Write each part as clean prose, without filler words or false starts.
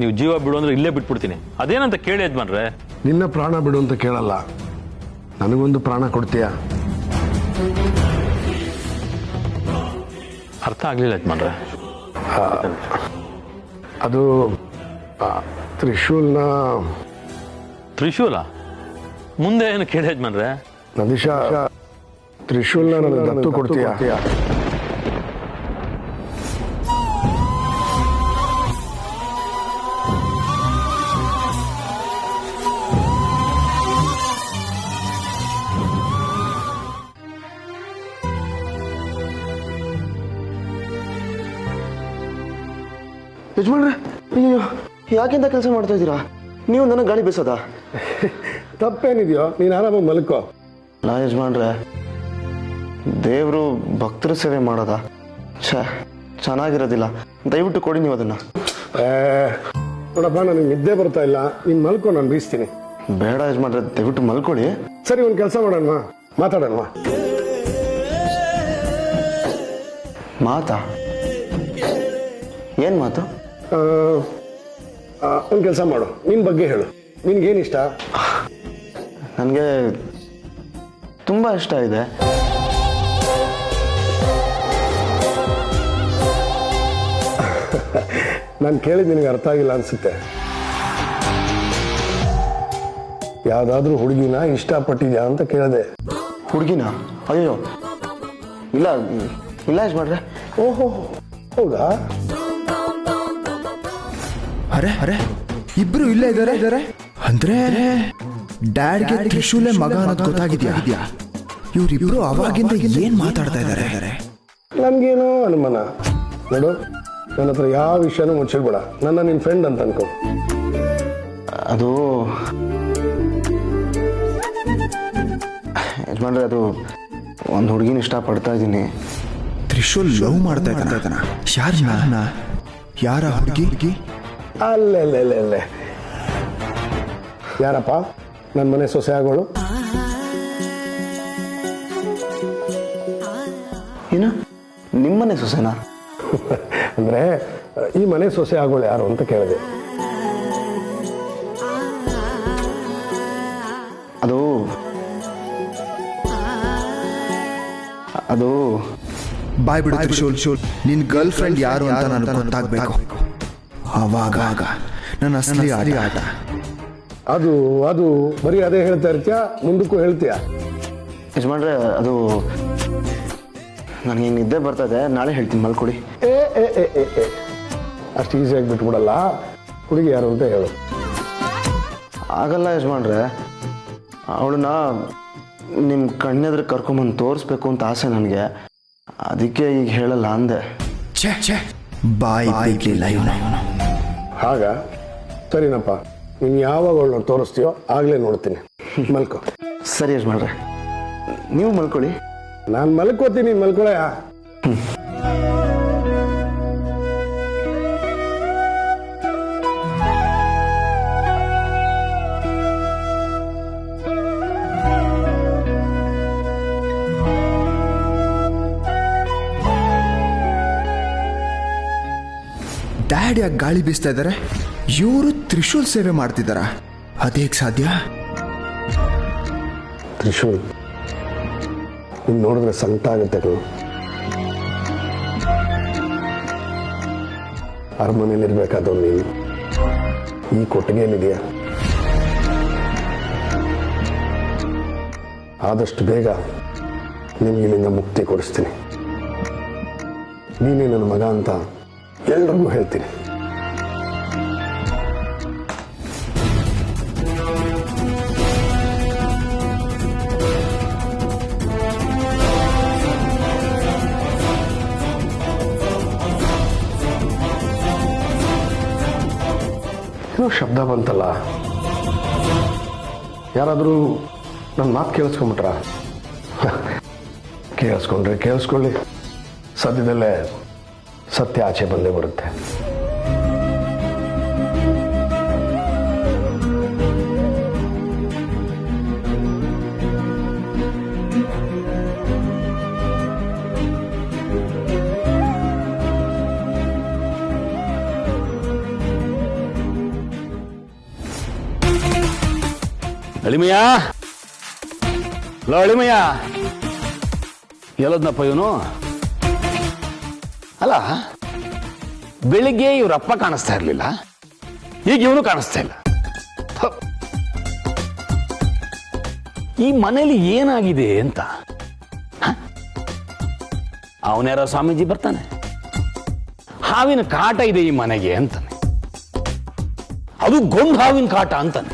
ನೀವು ಜೀವ ಬಿಡು ಅಂದ್ರೆ ಇಲ್ಲೇ ಬಿಟ್ಬಿಡ್ತೀನಿ. ಅದೇನಂತ ಕೇಳಿ ಯಜಮಾನ್ರೆ. ನಿನ್ನ ಪ್ರಾಣ ಬಿಡು ಅಂತ ಕೇಳಲ್ಲ, ನನಗೊಂದು ಪ್ರಾಣ ಕೊಡ್ತೀಯ? ಅರ್ಥ ಆಗ್ಲಿಲ್ಲ ಯಜಮಾನ್ರೆ. ಅದು ತ್ರಿಶೂಲ್ನ. ತ್ರಿಶೂಲ ಮುಂದೆ ಏನು ಕೇಳಿ ಯಜಮಾನ್ರೆ? ನಂದೀಶ, ತ್ರಿಶೂಲ್ನ ನನಗೆ ದತ್ತು ಕೊಡ್ತೀಯ? ಯಜಮಾನ್ರೆ, ಅಯ್ಯೋ ಯಾಕೆಂತ ಕೆಲಸ ಮಾಡ್ತಾ ಇದ್ದೀರಾ? ನೀವು ನನಗೆ ಗಾಳಿ ಬೀಸೋದಾ? ತಪ್ಪೇನಿದೆಯೋ, ನೀನು ಆರಾಮಾಗಿ ಮಲ್ಕೋ. ನಾ ಯಜಮಾನ್ರೆ, ದೇವರು ಭಕ್ತರ ಸೇವೆ ಮಾಡೋದಾ? ಚೆನ್ನಾಗಿರೋದಿಲ್ಲ. ದಯವಿಟ್ಟು ಕೊಡಿ ನೀವು ಅದನ್ನ. ನೋಡಪ್ಪ, ನನಗೆ ನಿದ್ದೆ ಬರ್ತಾ ಇಲ್ಲ, ನೀನು ಮಲ್ಕೋ, ನಾನು ಬೀಸ್ತೀನಿ. ಬೇಡ ಯಜಮಾನ್ರೆ, ದಯವಿಟ್ಟು ಮಲ್ಕೊಳ್ಳಿ. ಸರಿ, ಒಂದು ಕೆಲಸ ಮಾಡೋಣ, ಮಾತಾಡೋಣ. ಮಾತಾ? ಏನು ಮಾತು? ಒಂದು ಕೆಲಸ ಮಾಡು, ನಿನ್ನ ಬಗ್ಗೆ ಹೇಳು. ನಿನ್ಗೇನಿಷ್ಟ? ನನಗೆ ತುಂಬ ಇಷ್ಟ ಇದೆ. ನಾನು ಕೇಳಿದ ನಿನಗೆ ಅರ್ಥ ಆಗಿಲ್ಲ ಅನ್ಸುತ್ತೆ. ಯಾವುದಾದ್ರೂ ಹುಡುಗಿನ ಇಷ್ಟಪಟ್ಟಿದ್ಯಾ ಅಂತ ಕೇಳಿದೆ. ಹುಡುಗಿನ? ಅಯ್ಯೋ ಇಲ್ಲ ಇಲ್ಲ ಯಜಮಾನ್ರೆ. ಓಹೋ, ಹೌದಾ? ಅರೆ ಇಬ್ರು ಇಲ್ಲೇ ಇದ್ದಾರೆ ಅಂದ್ರೆ ಡ್ಯಾಡ್ಗೆ ತ್ರಿಶೂಲೆ ಮಗ ಅನ್ನೋದು ಗೊತ್ತಾಗಿದ್ಯಾ? ಇವ್ರಿಬ್ರು ಅವಾಗಿಂದ ಏನ್ ಮಾತಾಡ್ತಾ ಇದ್ದಾರೆ? ನನ್ಗೇನೋ ಅನುಮಾನ. ನೋಡು, ನನ್ನ ಹತ್ರ ಯಾವ ವಿಷಯನೂ ಮುಚ್ಚಿರ್ಬೇಡ. ನನ್ನ ನಿನ್ನ ಫ್ರೆಂಡ್ ಅಂತ ಅನ್ಕೋ. ಅದು ಯಜಮಾನ್ರೆ, ಅದು ಒಂದು ಹುಡುಗಿನ ಇಷ್ಟಪಡ್ತಾ ಇದ್ದೀನಿ. ತ್ರಿಶೂಲ್ ಲವ್ ಮಾಡ್ತಾ ಇದ್ದಾನ? ಯಾರನ್ನ? ಯಾರ ಹುಡುಗಿ? ಅಲ್ಲೇ ಯಾರಪ್ಪ? ನನ್ನ ಮನೆ ಸೊಸೆ ಆಗೋಳು. ಏನು, ನಿಮ್ಮನೆ ಸೊಸೆನಾ? ಅಂದ್ರೆ ಈ ಮನೆ ಸೊಸೆ ಆಗೋಳು ಯಾರು ಅಂತ ಕೇಳಿದೆ. ಅದು ಬಾಯ್ ಬಿಡು ತ್ರಿಶೂಲ್. ನಿನ್ ಗರ್ಲ್ ಫ್ರೆಂಡ್ ಯಾರು ಅಂತ ನನಗೆ ಗೊತ್ತಾಗ್ಬೇಕು. ಅವಾಗ ನನ್ನ ಅಸಲಿ ಆಟ. ಅದು ಬರೀ ಅದೇ ಹೇಳ್ತಾ ಇರ್ತೀಯ, ಮುಂದಕ್ಕೂ ಹೇಳ್ತೀಯ? ಯಜಮಾನ್ರೆ, ಅದು ನನಗೆ ನಿದ್ದೆ ಬರ್ತದೆ, ನಾಳೆ ಹೇಳ್ತೀನಿ, ಮಲ್ಕೊಡಿ. ಅಷ್ಟು ಈಸಿಯಾಗಿ ಬಿಟ್ಬಿಡಲ್ಲ. ಹುಡುಗಿ ಯಾರು ಅಂತ ಹೇಳು. ಆಗಲ್ಲ ಯಜಮಾನ್ರೆ, ಅವಳನ್ನ ನಿಮ್ಮ ಕಣ್ಣೆದ್ರೆ ಕರ್ಕೊಂಬಂದು ತೋರಿಸ್ಬೇಕು ಅಂತ ಆಸೆ ನನಗೆ. ಅದಕ್ಕೆ ಈಗ ಹೇಳಲ್ಲ ಅಂದೆ. ಬಾಯ್ ಬಿಡ್ಲಿಲ್ಲ ಇವನು. ಹಾಗ ಸರಿನಪ್ಪ, ನೀನು ಯಾವಾಗ ಅವಳನ್ನ ತೋರಿಸ್ತೀಯೋ ಆಗಲೇ ನೋಡ್ತೀನಿ. ಮಲ್ಕೋ. ಸರಿ ಯಜಮಾನ್ರೆ, ನೀವು ಮಲ್ಕೊಳ್ಳಿ. ನಾನು ಮಲ್ಕೋತೀನಿ, ಮಲ್ಕೊಳ್ಳಯ್ಯ. ಡ್ಯಾಡ್ ಯಾಕೆ ಗಾಳಿ ಬೀಸ್ತಾ ಇದ್ದಾರೆ? ಇವರು ತ್ರಿಶೂಲ್ ಸೇವೆ ಮಾಡ್ತಿದ್ದಾರ? ಅದೇಗ್ ಸಾಧ್ಯ? ತ್ರಿಶೂಲ್ ನೀನು ನೋಡಿದ್ರೆ ಸಂಕಟ ಆಗುತ್ತೆ ಕಣು. ಅರಮನೆಯಲ್ಲಿರ್ಬೇಕಾದವ್ ನೀನು ಈ ಕೊಟ್ಟಿಗೆಯಲ್ಲಿದೆಯಾ? ಆದಷ್ಟು ಬೇಗ ನಿನಗೆ ಇಲ್ಲಿಂದ ಮುಕ್ತಿ ಕೊಡಿಸ್ತೀನಿ. ನೀನೇ ನನ್ನ ಮಗ ಅಂತ ಎಲ್ರಿಗೂ ಹೇಳ್ತೀನಿ. ಏನೋ ಶಬ್ದ ಬಂತಲ್ಲ, ಯಾರಾದರೂ ನನ್ನ ಮಾತು ಕೇಳಿಸ್ಕೊಂಬಿಟ್ರ? ಕೇಳಿಸ್ಕೊಳ್ಳಿ, ಸದ್ಯದಲ್ಲೇ ಸತ್ಯ ಆಚೆ ಬಂದೇ ಬರುತ್ತೆ. ಅಳಿಮಯ್ಯ, ಲೋ ಅಳಿಮಯ್ಯ, ಎಲ್ಲೋದ್ನಪ್ಪ ಇವನು? ಅಲ್ಲ, ಬೆಳಿಗ್ಗೆ ಇವ್ರಪ್ಪ ಕಾಣಿಸ್ತಾ ಇರ್ಲಿಲ್ಲ, ಈಗ ಇವನು ಕಾಣಿಸ್ತಾ ಇಲ್ಲ. ಥು. ಈ ಮನೇಲಿ ಏನಾಗಿದೆ ಅಂತ ಅವನ್ಯಾರ ಸ್ವಾಮೀಜಿ ಬರ್ತಾನೆ, ಹಾವಿನ ಕಾಟ ಇದೆ ಈ ಮನೆಗೆ ಅಂತಾನೆ, ಅದು ಗೊಂಡು ಹಾವಿನ ಕಾಟ ಅಂತಾನೆ.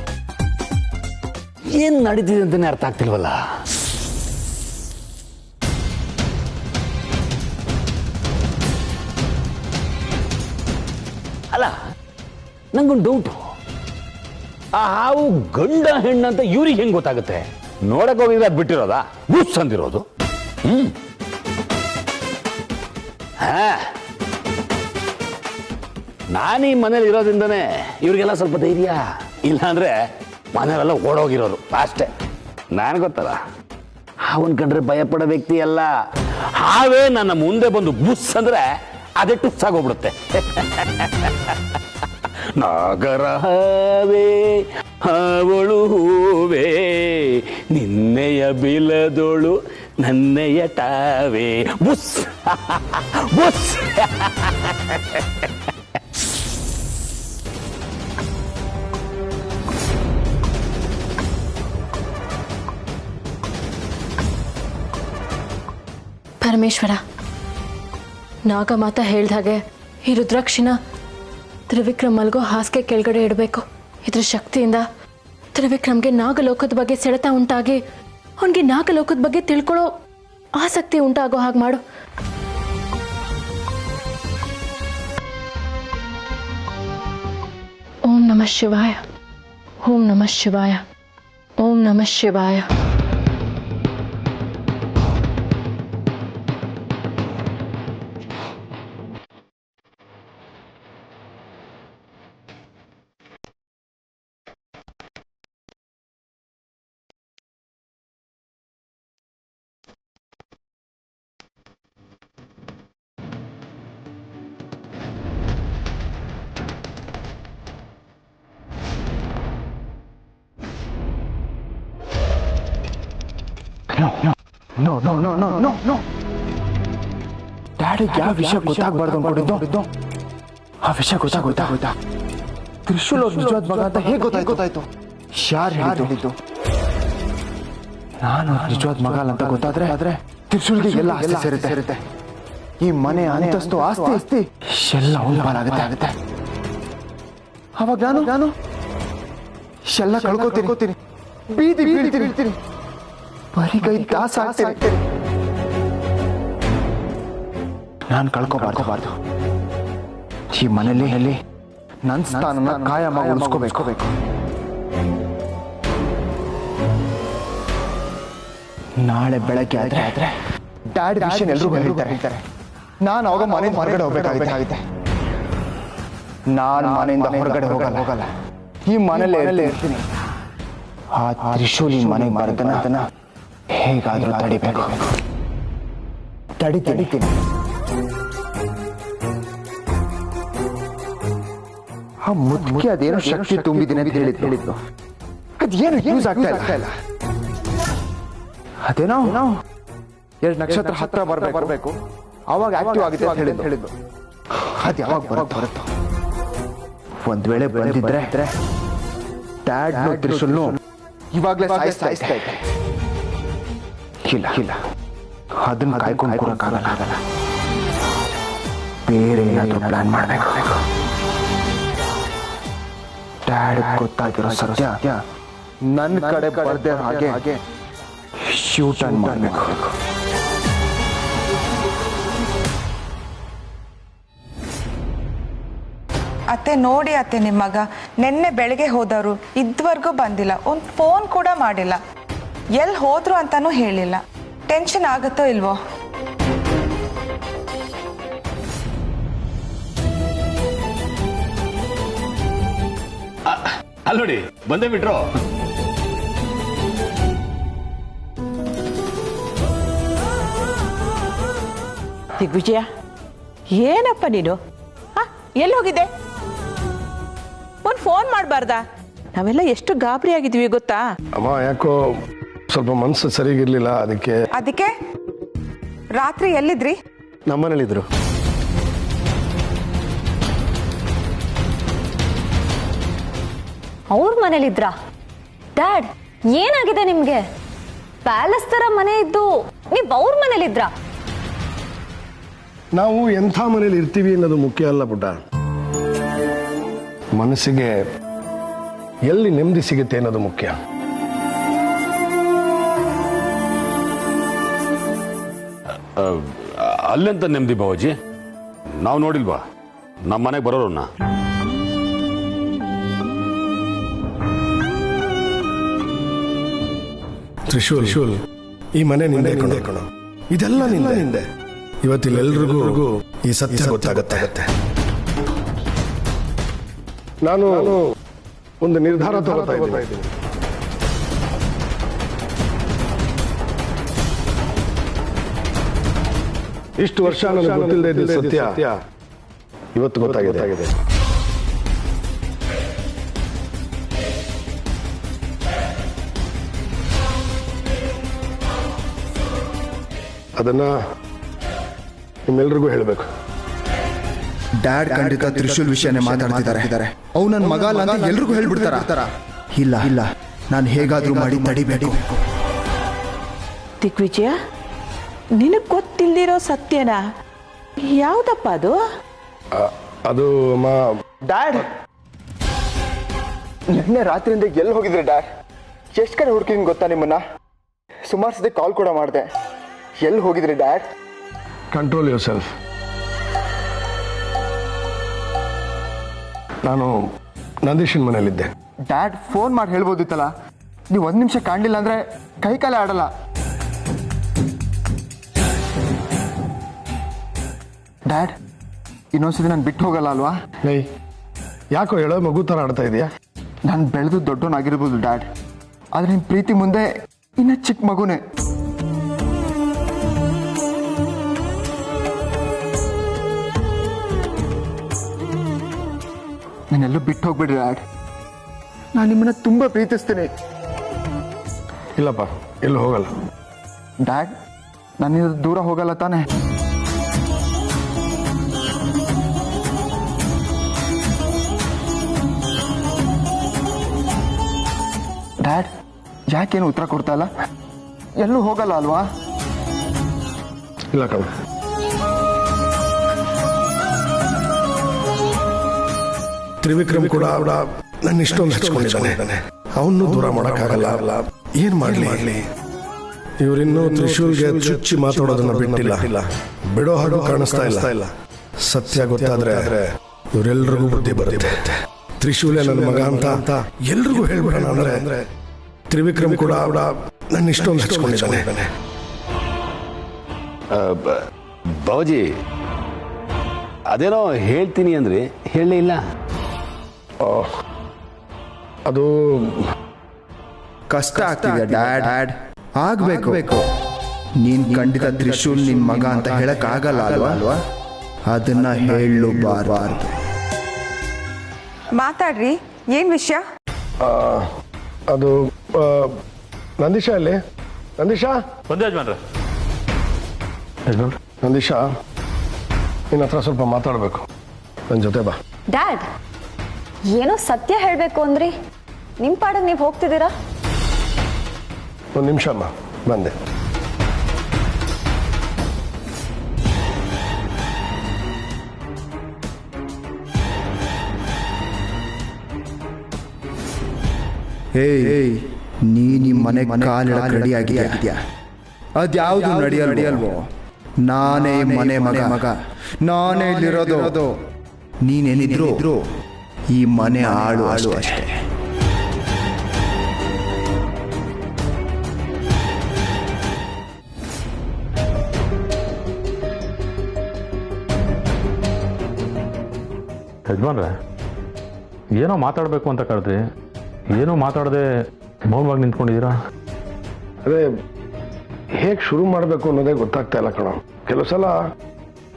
ಏನ್ ನಡೀತಿದೆ ಅಂತಾನೆ ಅರ್ಥ ಆಗ್ತಿಲ್ವಲ್ಲ. ಅಲ್ಲ, ನಂಗೊಂದು ಡೌಟು, ಆ ಹಾವು ಗಂಡ ಹೆಣ್ಣಂತ ಇವ್ರಿಗೆ ಹೆಂಗ್ ಗೊತ್ತಾಗುತ್ತೆ? ನೋಡಕ್ ಹೋಗಿದ್ರೆ ಅದು ಬಿಟ್ಟಿರೋದಾ, ಬುಸ್ ಅಂದಿರೋದು? ನಾನೀ ಮನೇಲಿ ಇರೋದ್ರಿಂದನೇ ಇವ್ರಿಗೆಲ್ಲ ಸ್ವಲ್ಪ ಧೈರ್ಯ, ಇಲ್ಲ ಅಂದ್ರೆ ಮನೆಯಲ್ಲ ಓಡೋಗಿರೋರು ಅಷ್ಟೇ. ನಾನು ಗೊತ್ತಲ್ಲ, ಹಾವನ್ ಕಂಡ್ರೆ ಭಯಪಡೋ ವ್ಯಕ್ತಿ ಅಲ್ಲ. ಹಾವೇ ನನ್ನ ಮುಂದೆ ಬಂದು ಬುಸ್ ಅಂದ್ರೆ ಅದೇ ಟುಸ್ ಆಗೋಗ್ಬಿಡುತ್ತೆ. ನಾಗರ ಹಾವೇ ಹಾವಳು ಹೂವೇ, ನಿನ್ನೆಯ ಬಿಲದೊಳು ನನ್ನೆಯ ಟಾವೇ, ಬುಸ್ ಬುಸ್. ಪರಮೇಶ್ವರ, ನಾಗಮಾತ ಹೇಳ್ದಾಗೆ ಈ ರುದ್ರಾಕ್ಷಿನ ತ್ರಿವಿಕ್ರಮ್ ಮಲ್ಗೋ ಹಾಸಿಗೆ ಕೆಳಗಡೆ ಇಡಬೇಕು. ಇದ್ರ ಶಕ್ತಿಯಿಂದ ತ್ರಿವಿಕ್ರಮ್ಗೆ ನಾಗಲೋಕದ ಬಗ್ಗೆ ಸೆಳೆತ ಉಂಟಾಗಿ ಅವನಿಗೆ ನಾಗಲೋಕದ ಬಗ್ಗೆ ತಿಳ್ಕೊಳ್ಳೋ ಆಸಕ್ತಿ ಉಂಟಾಗೋ ಹಾಗೆ ಮಾಡು. ಓಂ ನಮಃ ಶಿವಾಯ, ಓಂ ನಮಃ ಶಿವಾಯ, ಓಂ ನಮಃ ಶಿವಾಯ. ಡ್ಯಾಡಿಗೆ ಯಾವ ವಿಷಯ ಗೊತ್ತಾಗ್ಬಾರ್ದು ಅನ್ಕೊಂಡಿದ್ದು, ಆ ವಿಷಯ ಗೊತ್ತಾಗೋಯ್ತಾ? ತ್ರಿಶೂಲ್ ಅವ್ರ ನಿಜವಾದ ಮಗ ಅಂತ ಹೇಗೆ ಗೊತ್ತಾಯ್ತು? ಯಾರು ಹೇಳಿದ್ದು? ನಾನು ನಿಜವಾದ ಮಗ ಅಂತ ಗೊತ್ತಾದ್ರೆ ತ್ರಿಶೂಲ್ಗೆ ಎಲ್ಲ ಆಸ್ತಿ ಸೇರುತ್ತೆ. ಈ ಮನೆ ಅಂತಸ್ತು ಆಸ್ತಿ ಎಲ್ಲ ಅವನ ಪಾಲಾಗುತ್ತೆ. ಅವಾಗ ನಾನು ಎಲ್ಲ ಕಳ್ಕೊತೀನಿ, ಬೀದಿ ಬೀಳ್ತೀನಿ, ಬರೀ ಕೈ ದಾಸ ಆಗ್ತೀನಿ. ನಾನು ಕಳ್ಕೋಬಾರ್ದು. ಈ ಮನೆಯಲ್ಲಿ ನನ್ನ ಸ್ಥಾನನ ಕಾಯಮಾಗಿ ಉಳಿಸ್ಕೋಬೇಕು. ನಾಳೆ ಬೆಳಗ್ಗೆ ಆದ್ರೆ ಡ್ಯಾಡ್ ವಿಷಯ ಎಲ್ರಿಗೂ ಹೇಳ್ತಾರೆ. ನಾನು ಅವಾಗ ಮನೆಯಿಂದ ಹೊರಗಡೆ ಹೋಗ್ಬೇಕಾಗುತ್ತೆ. ನಾನು ಮನೆಯಿಂದ ಹೊರಗಡೆ ಹೋಗಲ್ಲ, ಈ ಮನೇಲಿ ಇರ್ತೀನಿ. ಆ ತ್ರಿಶೂಲ್ ಈ ಮನೆಗೆ ಬರೋದನ್ನ ಹೇಗಾದ್ರೂ ತಡಿಬೇಕು. ತಡಿತೀನಿ. ಆ ಮುದ್ಕೆ ಅದೇನೋ ಶಕ್ತಿ ತುಂಬಿದ್ದೀನಿ ಅಂತ ಹೇಳಿದ್ಲು. ಅದೇನು ಯೂಸ್ ಆಗ್ತಾ ಇಲ್ಲ. ಅದೇನೋ 2 ನಕ್ಷತ್ರ ಹತ್ರ ಬರಬೇಕು, ಅವಾಗ ಆಕ್ಟಿವ್ ಆಗುತ್ತೆ ಅಂತ ಹೇಳಿದ್ದು. ಅದು ಯಾವಾಗ ಬರುತ್ತೋ? ಒಂದ್ ವೇಳೆ ಬಂದಿದ್ರೆ ಡ್ಯಾಡ್ ತ್ರಿಶೂಲ್ನು ಇವಾಗಲೇ ಸಾಯಿಸ್ತಾ ಇದ್ದೆ. ಇಲ್ಲ, ಅದನ್ನ ಕಾಯ್ಕೊಂಡು ಕೂರಕ್ಕಾಗಲ್ಲ. ಬೇರೆ ಏನಾದರೂ ಪ್ಲಾನ್ ಮಾಡಬೇಕು. ಡ್ಯಾಡ್ ಗೊತ್ತಾಗಿರೋ ಸತ್ಯ ನನ್ನ ಕಡೆ ಬರ್ದೇ ಹಾಗೆ ಶೂಟ್ ಮಾಡಬೇಕು. ಅತ್ತೆ ನೋಡಿ ಅತ್ತೆ, ನಿಮ್ಮ ಮಗ ನಿನ್ನೆ ಬೆಳಗ್ಗೆ ಹೋದವರು ಇದುವರೆಗೂ ಬಂದಿಲ್ಲ, ಒಂದು ಫೋನ್ ಕೂಡ ಮಾಡಿಲ್ಲ, ಎಲ್ಲಿ ಹೋದ್ರು ಅಂತಾನೂ ಹೇಳಿಲ್ಲ. ಟೆನ್ಷನ್ ಆಗುತ್ತೋ ಇಲ್ವೋ? ಅಲ್ಲಿ ನೋಡಿ, ಬಂದೇ ಬಿಟ್ರು. ದಿಗ್ವಿಜಯ, ಏನಪ್ಪ ನೀನು ಎಲ್ಲಿ ಹೋಗಿದ್ದೆ? ಒಂದು ಫೋನ್ ಮಾಡಬಾರ್ದಾ? ನಾವೆಲ್ಲ ಎಷ್ಟು ಗಾಬರಿ ಆಗಿದ್ವಿ ಗೊತ್ತಾ? ಅಮ್ಮ ಯಾಕೋ ಸ್ವಲ್ಪ ಮನಸ್ಸು ಸರಿಗಿರ್ಲಿಲ್ಲ, ಅದಕ್ಕೆ ರಾತ್ರಿ ಎಲ್ಲಿದ್ರಿ? ನಮ್ಮನೇಲಿದ್ರು. ಅವ್ರ ಮನೇಲಿದ್ರಾ? ಡ್ಯಾಡ್, ಏನಾಗಿದೆ ನಿಮ್ಗೆ? ಪ್ಯಾಲೇಸ್ ತರ ಮನೆ ಇದ್ದು ನೀವ್ ಅವ್ರ ಮನೇಲಿದ್ರಾ? ನಾವು ಎಂಥ ಮನೇಲಿ ಇರ್ತೀವಿ ಅನ್ನೋದು ಮುಖ್ಯ ಅಲ್ಲ ಪುಟ್ಟ, ಮನಸ್ಸಿಗೆ ಎಲ್ಲಿ ನೆಮ್ಮದಿ ಸಿಗುತ್ತೆ ಅನ್ನೋದು ಮುಖ್ಯ. ಅಲ್ಲೆಂತ ನೆಮ್ಮದಿ ಬಾವಾಜಿ? ನಾವು ನೋಡಿಲ್ವಾ ನಮ್ಮ ಮನೆಗೆ ಬರೋರನ್ನ? ತ್ರಿಶೂಲ್, ಈ ಮನೆ ನಿಂದೆ ಕಣೋ, ಇದೆಲ್ಲ ನಿಂದೆ. ಇವತ್ತಿಲ್ಲೆಲ್ರಿಗೂ ಈ ಸತ್ಯ ಗೊತ್ತಾಗತ್ತೆ. ನಾನು ಒಂದು ನಿರ್ಧಾರ ತಗೋತಾ ಇದ್ದೀನಿ. ಇಷ್ಟು ವರ್ಷ ನನಗೆ ಗೊತ್ತಿಲ್ಲದೆ ಇದ್ದ ಸತ್ಯ ಇವತ್ತು ಗೊತ್ತಾಗಿದೆ. ಅದನ್ನ ನಿಮ್ಮೆಲ್ರಿಗೂ ಹೇಳಬೇಕು. ಡ್ಯಾಡ್ ಖಂಡಿತ ತ್ರಿಶೂಲ್ ವಿಷಯನೇ ಮಾತಾಡ್ತಿದ್ದಾರೆ. ಅವು ನನ್ನ ಮಗ ಅಲ್ಲ ಅಂತ ಎಲ್ರಿಗೂ ಹೇಳ್ಬಿಡ್ತಾರ. ಇಲ್ಲ, ನಾನು ಹೇಗಾದ್ರೂ ಮಾಡಿ ತಡಿಬೇಕು. ದಿಗ್ವಿಜಯ, ನಿನಗ್ ಗೊತ್ತಿಲ್ದಿರೋ ಸತ್ಯನಾ? ಯಾವ್ದಪ್ಪ ಅದು? ಅದು ಡ್ಯಾಡ್, ನಿನ್ನೆ ರಾತ್ರಿಯಿಂದ ಎಲ್ಲಿ ಹೋಗಿದ್ರಿ ಡ್ಯಾಡ್? ಎಷ್ಟು ಕಡೆ ಹುಡುಕಿಂಗ್ ಗೊತ್ತಾ ನಿಮ್ಮನ್ನ? ಸುಮಾರು ಸತಿ ಕಾಲ್ ಕೂಡ ಮಾಡಿದೆ. ಎಲ್ಲಿ ಹೋಗಿದ್ರಿ ಡ್ಯಾಡ್? Control your self. ನಾನು ನಂದೀಶನ್ ಮನೇಲಿದ್ದೆ. ಡ್ಯಾಡ್, ಫೋನ್ ಮಾಡಿ ಹೇಳ್ಬೋದಿತ್ತಲ್ಲ. ನೀವು 1 ನಿಮಿಷ ಕಾಣಲಿಲ್ಲ ಅಂದ್ರೆ ಕೈ ಕಾಲೇ ಆಡಲ್ಲ. ಡ್ಯಾಡ್, ಇನ್ನೊಂದ್ಸತಿ ನಾನು ಬಿಟ್ಟು ಹೋಗಲ್ಲ ಅಲ್ವಾ? ಯಾಕೋ ಹೇಳೋ ಮಗು ಥರ ಆಡ್ತಾ ಇದೆಯಾ? ನಾನು ಬೆಳೆದು ದೊಡ್ಡವನಾಗಿರ್ಬೋದು ಡ್ಯಾಡ್, ಆದ್ರೆ ನಿಮ್ಮ ಪ್ರೀತಿ ಮುಂದೆ ಇನ್ನ ಚಿಕ್ಕ ಮಗುನೇ. ನಾನೆಲ್ಲೂ ಬಿಟ್ಟು ಹೋಗ್ಬಿಡ್ರಿ ಡ್ಯಾಡ್. ನಾನು ನಿಮ್ಮನ್ನ ತುಂಬಾ ಪ್ರೀತಿಸ್ತೀನಿ. ಇಲ್ಲಪ್ಪ, ಎಲ್ಲೂ ಹೋಗಲ್ಲ. ಡ್ಯಾಡ್, ನಾನು ದೂರ ಹೋಗಲ್ಲ ತಾನೆ? ಡ್ಯಾಡ್, ಯಾಕೇನು ಉತ್ತರ ಕೊಡ್ತಾ ಇಲ್ಲ? ಎಲ್ಲೂ ಹೋಗಲ್ಲ ಅಲ್ವಾ? ಇಲ್ಲ ಕಣ, ತ್ರಿವಿಕ್ರಮ್ ಕೂಡ ನನ್ನ ಇಷ್ಟೊಂದು ಹಚ್ಕೊಂಡಿದ್ದಾನೆ. ಅವನು ದೂರ ಮಾಡೋಕ್ಕಾಗಲ್ಲ. ಏನ್ ಮಾಡ್ಲಿ? ಇವರಿನ್ನೂ ತ್ರಿಶೂಲ್ಗೆ ಚುಚ್ಚಿ ಮಾತಾಡೋದನ್ನ ಬಿಟ್ಟಿಲ್ಲ. ಬಿಡೋ ಹಾಡು ಕಾಣಿಸ್ತಾ ಇಲ್ಲ. ಸತ್ಯ ಗೊತ್ತಾದ್ರೆ ಇವರೆಲ್ರಿಗೂ ಬುದ್ಧಿ ಬರುತ್ತೆ. ತ್ರಿಶೂಲೇ ನನ್ನ ಮಗ ಅಂತ ಎಲ್ರಿಗೂ ಹೇಳ್ಬಿಡೋಣ ಅಂದ್ರೆ ತ್ರಿವಿಕ್ರಮ್ ಕೂಡ ನನ್ನ ಇಷ್ಟೊಂದು ಹಚ್ಕೊಂಡಿದ್ದಾನೆ. ಬಾವಾಜಿ, ಅದೇನೋ ಹೇಳ್ತೀನಿ ಅಂದ್ರೆ ಹೇಳಲೇ ಇಲ್ಲ. ಅದು ಕಷ್ಟ ಆಗ್ತಿದೆ ಡ್ಯಾಡ್. ಆಗ್ಬೇಕು. ನೀನ್ ಖಂಡಿತ ತ್ರಿಶೂಲ್ ನಿನ್ ಮಗ ಅಂತ ಹೇಳಕ್ ಆಗಲ್ಲ ಅಲ್ವಾ? ಅದನ್ನ ಹೇಳಬಾರ್ದು. ಮಾತಾಡ್ರಿ, ಏನ್ ವಿಷಯ? ಅದು ನಂದೀಶ ಅಲ್ಲಿ. ನಂದೀಶ ಬಂದೆ ಯಜಮಾನ್ರೆ. ನಂದೀಶ, ನಿನ್ನ ಹತ್ರ ಸ್ವಲ್ಪ ಮಾತಾಡಬೇಕು. ನನ್ನ ಜೊತೆ ಬಾ. ಡ್ಯಾಡ್, ಏನೋ ಸತ್ಯ ಹೇಳ್ಬೇಕು ಅಂದ್ರಿ, ನಿಮ್ ಪಾಡಿಗೆ ನೀವು ಹೋಗ್ತಿದ್ದೀರಾ? ಒಂದು ನಿಮಿಷ ಅಮ್ಮ, ಬಂದೆ. ನೀ ಮನೆ ಕಾಲಿಡಕ್ಕೆ ರೆಡಿ ಆಗಿದ್ಯಾ? ಅದ್ಯಾವುದು ನಡೆಯಲ್ವೋ? ನಾನೇ ಮನೆ ಮಗ, ನಾನೇ ಇಲ್ಲಿರೋದು. ನೀನೇನಿದ್ರು ಈ ಮನೆ ಆಳು ಅಷ್ಟೇ. ಯಜಮಾನ್ರೆ, ಏನೋ ಮಾತಾಡಬೇಕು ಅಂತ ಕರೆದ್ರಿ, ಏನೋ ಮಾತಾಡದೆ ಮೌನವಾಗಿ ನಿಂತ್ಕೊಂಡಿದ್ದೀರಾ? ಅದೇ ಹೇಗೆ ಶುರು ಮಾಡಬೇಕು ಅನ್ನೋದೇ ಗೊತ್ತಾಗ್ತಾ ಇಲ್ಲ ಕಣ. ಕೆಲವು ಸಲ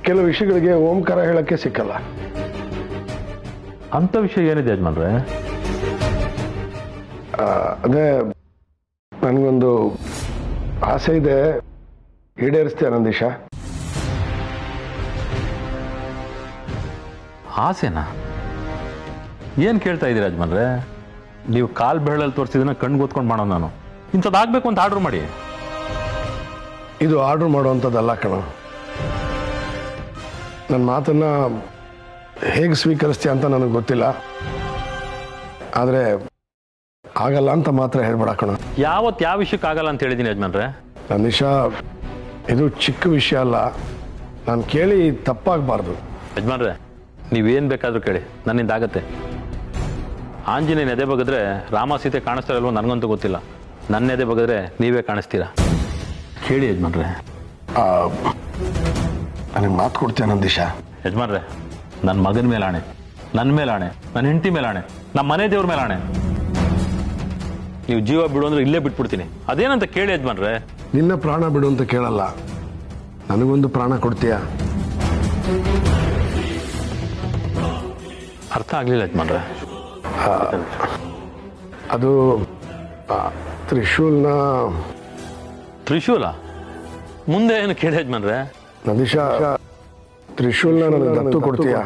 ಕೆಲವು ವಿಷಯಗಳಿಗೆ ಓಂಕಾರ ಹೇಳಕ್ಕೆ ಸಿಕ್ಕಲ್ಲ. ಅಂಥ ವಿಷಯ ಏನಿದೆ ಯಜಮಾನ್ರೆ? ಅದೇ ನನಗೊಂದು ಆಸೆ ಇದೆ, ಈಡೇರಿಸ್ತೀಯ ನಂದೀಶ? ಆಸೆನಾ? ಏನು ಕೇಳ್ತಾ ಇದ್ದೀರಿ ಯಜಮಾನ್ರೆ? ನೀವು ಕಾಲು ಬೆರಳಲ್ಲಿ ತೋರಿಸಿದನ್ನ ಕಣ್ಣು ಗೊತ್ಕೊಂಡು ಮಾಡೋಣ. ನಾನು ಇಂಥದ್ದಾಗಬೇಕು ಅಂತ ಆರ್ಡ್ರ್ ಮಾಡಿ. ಇದು ಆರ್ಡ್ರ್ ಮಾಡುವಂಥದ್ದಲ್ಲ ಕಣ. ನನ್ನ ಮಾತನ್ನು ಹೇಗೆ ಸ್ವೀಕರಿಸ್ತೀಯ ಅಂತ ನನಗೆ ಗೊತ್ತಿಲ್ಲ, ಆದರೆ ಆಗಲ್ಲ ಅಂತ ಮಾತ್ರ ಹೇಳ್ಬೇಡ ಕಣ. ಯಾವತ್ತು ಯಾವ ವಿಷಯಕ್ಕೆ ಆಗಲ್ಲ ಅಂತ ಹೇಳಿದ್ದೀನಿ ಯಜಮಾನ್ರೆ. ನಂದೀಶ, ಇದು ಚಿಕ್ಕ ವಿಷಯ ಅಲ್ಲ, ನಾನು ಕೇಳಿ ತಪ್ಪಾಗಬಾರ್ದು. ಯಜಮಾನ್ರೆ, ನೀವೇನು ಬೇಕಾದರೂ ಕೇಳಿ, ನನ್ನಿಂದ ಆಗತ್ತೆ. ಆಂಜನೇಯನ ಎದೆ ಬಗೆದ್ರೆ ರಾಮ ಸೀತೆ ಕಾಣಿಸ್ತಾರಲ್ವೋ ನನಗಂತೂ ಗೊತ್ತಿಲ್ಲ. ನನ್ನ ಎದೆ ಬಗೆದ್ರೆ ನೀವೇ ಕಾಣಿಸ್ತೀರಾ. ಕೇಳಿ ಯಜಮಾನ್ರೆ. ನನಗೆ ಮಾತು ಕೊಡ್ತೀಯ ನಂದೀಶ? ಯಜಮಾನ್ರೆ, ನನ್ನ ಮಗನ ಮೇಲೆ ಆಣೆ, ನನ್ನ ಮೇಲೆ ಆಣೆ, ನನ್ನ ಹೆಂಡತಿ ಮೇಲೆ ಆಣೆ, ನಮ್ಮ ಮನೆ ದೇವ್ರ ಮೇಲೆ ಆಣೆ. ನೀವು ಜೀವ ಬಿಡು ಅಂದ್ರೆ ಇಲ್ಲೇ ಬಿಟ್ಬಿಡ್ತೀನಿ. ಅದೇನಂತ ಕೇಳಿ ಯಜಮಾನ್ರೆ. ನಿನ್ನ ಪ್ರಾಣ ಬಿಡು ಅಂತ ಕೇಳಲ್ಲ, ನನಗೊಂದು ಪ್ರಾಣ ಕೊಡ್ತೀಯ? ಅರ್ಥ ಆಗ್ಲಿಲ್ಲ ಯಜಮಾನ್ರೆ. ಅದು ತ್ರಿಶೂಲ್ನ. ತ್ರಿಶೂಲ? ಮುಂದೆ ಏನು ಕೇಳಿ ಯಜಮಾನ್ರೆ. ನಂದೀಶ, ತ್ರಿಶೂಲ್ನ ನನಗೆ ದತ್ತು ಕೊಡ್ತೀಯ?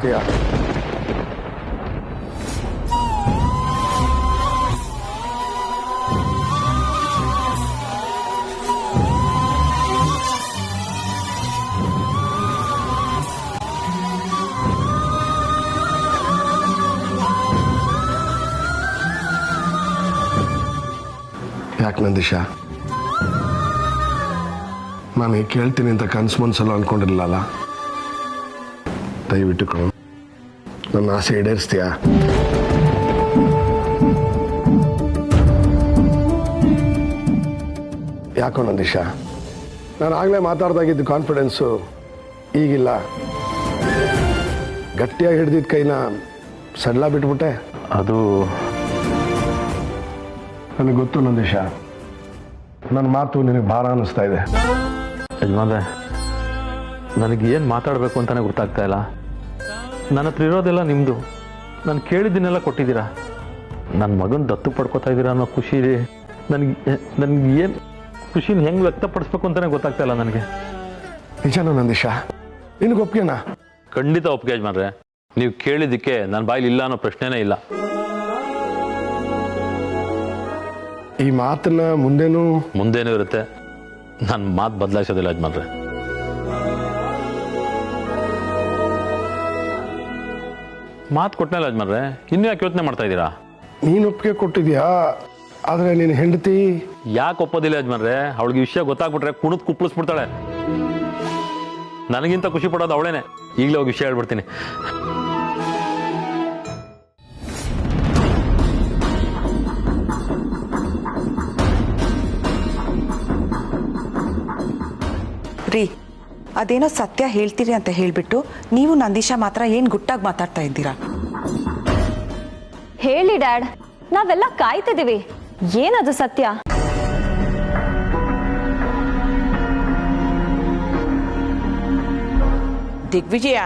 ಯಾಕೆ ನಂದೀಶ, ನಾನು ಈಗ ಕೇಳ್ತೀನಿ ಅಂತ ಕನ್ಸು ಮನ್ಸಲ್ಲ ಅಂದ್ಕೊಂಡಿರಲಿಲ್ಲ. ದಯವಿಟ್ಟು ಕಣೋ, ನನ್ನ ಆಸೆ ಈಡೇರಿಸ್ತೀಯಾ? ಯಾಕೋ ನಂದೀಶ, ನಾನು ಆಗಲೇ ಮಾತಾಡ್ದಾಗಿದ್ದು ಕಾನ್ಫಿಡೆನ್ಸು ಈಗಿಲ್ಲ. ಗಟ್ಟಿಯಾಗಿ ಹಿಡ್ದಿದ್ದ ಕೈನ ಸಡ್ಲ ಬಿಟ್ಬಿಟ್ಟೆ. ಅದು ನನಗೆ ಗೊತ್ತು ನಂದೀಶ, ನನ್ನ ಮಾತು ನಿನಗೆ ಭಾರ ಅನ್ನಿಸ್ತಾ ಇದೆ. ಯಜಮಾನ್ರೆ, ನನಗೆ ಏನು ಮಾತಾಡಬೇಕು ಅಂತಾನೆ ಗೊತ್ತಾಗ್ತಾ ಇಲ್ಲ. ನನ್ನ ಹತ್ರ ಇರೋದೆಲ್ಲ ನಿಮ್ಮದು, ನಾನು ಕೇಳಿದ್ದನ್ನೆಲ್ಲ ಕೊಟ್ಟಿದ್ದೀರಾ. ನನ್ನ ಮಗನ ದತ್ತು ಪಡ್ಕೋತಾ ಇದ್ದೀರಾ ಅನ್ನೋ ಖುಷಿ ನನಗೆ ಏನು ಖುಷಿನ ಹೆಂಗೆ ವ್ಯಕ್ತಪಡಿಸ್ಬೇಕು ಅಂತಾನೆ ಗೊತ್ತಾಗ್ತಾ ಇಲ್ಲ ನನಗೆ. ನಿಜನಾ ನಂದೀಶ? ನಿನಗೆ ಒಪ್ಪಿಗೆನಾ? ಖಂಡಿತ ಒಪ್ಪಿಗೆ ಯಜಮಾನ್ರೆ. ನೀವು ಕೇಳಿದ್ದಕ್ಕೆ ನನ್ನ ಬಾಯಲ್ಲಿ ಇಲ್ಲ ಅನ್ನೋ ಪ್ರಶ್ನೆನೇ ಇಲ್ಲ. ಈ ಮಾತನ್ನ ಮುಂದೇನೂ ಇರುತ್ತೆ. ನನ್ನ ಮಾತು ಬದಲಾಯಿಸೋದಿಲ್ಲ ಯಜಮಾನ್ರೆ. ಮಾತು ಕೊಟ್ಟನಲ್ಲ ಯಜಮಾನ್ರೆ, ಇನ್ನೂ ಯಾಕೆ ಯೋಚನೆ ಮಾಡ್ತಾ ಇದ್ದೀರಾ? ನೀನು ಒಪ್ಪಿಗೆ ಕೊಟ್ಟಿದ್ಯಾ, ಆದರೆ ನಿನ್ನ ಹೆಂಡತಿ ಯಾಕೆ ಒಪ್ಪೋದಿಲ್ಲ ಯಜಮಾನ್ರೆ? ಅವಳಿಗೆ ವಿಷಯ ಗೊತ್ತಾಗ್ಬಿಟ್ರೆ ಕುಣಿದ್ ಕುಪ್ಪಳಿಸ್ಬಿಡ್ತಾಳೆ. ನನಗಿಂತ ಖುಷಿ ಪಡೋದು ಅವಳೇನೆ. ಈಗಲೇ ಹೋಗಿ ವಿಷಯ ಹೇಳ್ಬಿಡ್ತೀನಿ. ರೀ, ಅದೇನೋ ಸತ್ಯ ಹೇಳ್ತೀರಿ ಅಂತ ಹೇಳ್ಬಿಟ್ಟು ನೀವು ನಂದೀಶ ಮಾತ್ರ ಏನು ಗುಟ್ಟಾಗಿ ಮಾತಾಡ್ತಾ ಇದ್ದೀರಾ? ಹೇಳಿ ಡ್ಯಾಡ್, ನಾವೆಲ್ಲ ಕಾಯ್ತಿದ್ದೀವಿ. ಏನದು ಸತ್ಯ? ದಿಗ್ವಿಜಯ,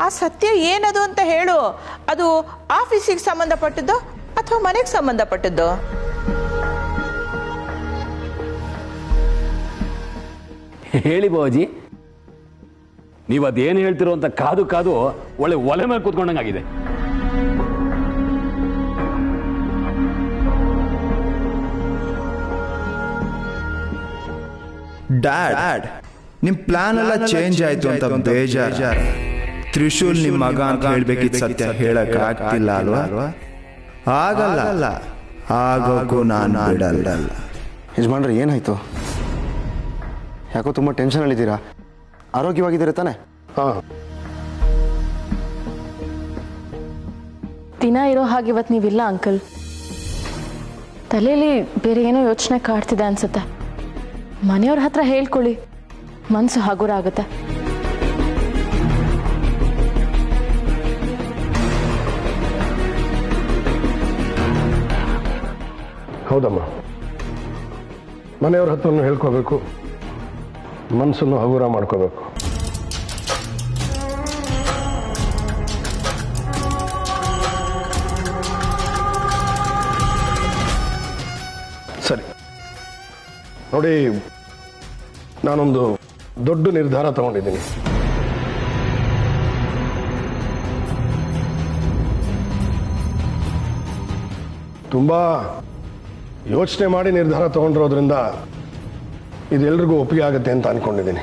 ಆ ಸತ್ಯ ಏನದು ಅಂತ ಹೇಳು. ಅದು ಆಫೀಸಿಗೆ ಸಂಬಂಧಪಟ್ಟದ್ದು ಅಥವಾ ಮನೆಗೆ ಸಂಬಂಧಪಟ್ಟದ್ದು? ಹೇಳಿ ಬಾಬಾಜಿ, ನೀವು ಅದೇನು ಹೇಳ್ತಿರೋ ಅಂತ ಕಾದು ಕಾದು ಒಲೆ ಮೇಲೆ ಕೂತ್ಕೊಂಡಂಗಾಗಿದೆ. ಡ್ಯಾಡ್, ನಿಮ್ ಪ್ಲಾನ್ ಎಲ್ಲ ಚೇಂಜ್ ಆಯ್ತು ಅಂತ ಬೇಜಾರ್. ತ್ರಿಶೂಲ್ ನಿಮ್ ಮಗ ಅಂತ ಹೇಳ್ಬೇಕಿದ್ ಸತ್ಯ ಹೇಳಕ್ ಆಗ್ತಿಲ್ಲ ಅಲ್ವಾ? ಆಗಲ್ಲ, ಆಗೋಕ್ಕೂ ನಾನು ಬಿಡಲ್ಲ. ಯಜಮಾನ್ರೆ, ಏನಾಯ್ತು? ಯಾಕೋ ತುಂಬ ಟೆನ್ಷನಲ್ಲಿದ್ದೀರಾ? ಆರೋಗ್ಯವಾಗಿದ್ದೀರಾ ತಾನೆ? ಹಾಂ, ದಿನ ಇರೋ ಹಾಗೆ ಇವತ್ತು ನೀವಿಲ್ಲ ಅಂಕಲ್. ತಲೆಯಲ್ಲಿ ಬೇರೆ ಏನೋ ಯೋಚನೆ ಕಾಡ್ತಿದೆ ಅನ್ಸುತ್ತೆ. ಮನೆಯವ್ರ ಹತ್ರ ಹೇಳ್ಕೊಳ್ಳಿ, ಮನಸ್ಸು ಹಗುರ ಆಗುತ್ತೆ. ಹೌದಮ್ಮ, ಮನೆಯವ್ರ ಹತ್ರನೂ ಹೇಳ್ಕೋಬೇಕು, ಮನಸ್ಸನ್ನು ಹಗುರ ಮಾಡ್ಕೋಬೇಕು. ಸರಿ ನೋಡಿ, ನಾನೊಂದು ದೊಡ್ಡ ನಿರ್ಧಾರ ತಗೊಂಡಿದ್ದೀನಿ. ತುಂಬ ಯೋಚನೆ ಮಾಡಿ ನಿರ್ಧಾರ ತಗೊಂಡಿರೋದ್ರಿಂದ ಇದೆಲ್ರಿಗೂ ಒಪ್ಪಿಗೆ ಆಗುತ್ತೆ ಅಂತ ಅನ್ಕೊಂಡಿದ್ದೀನಿ.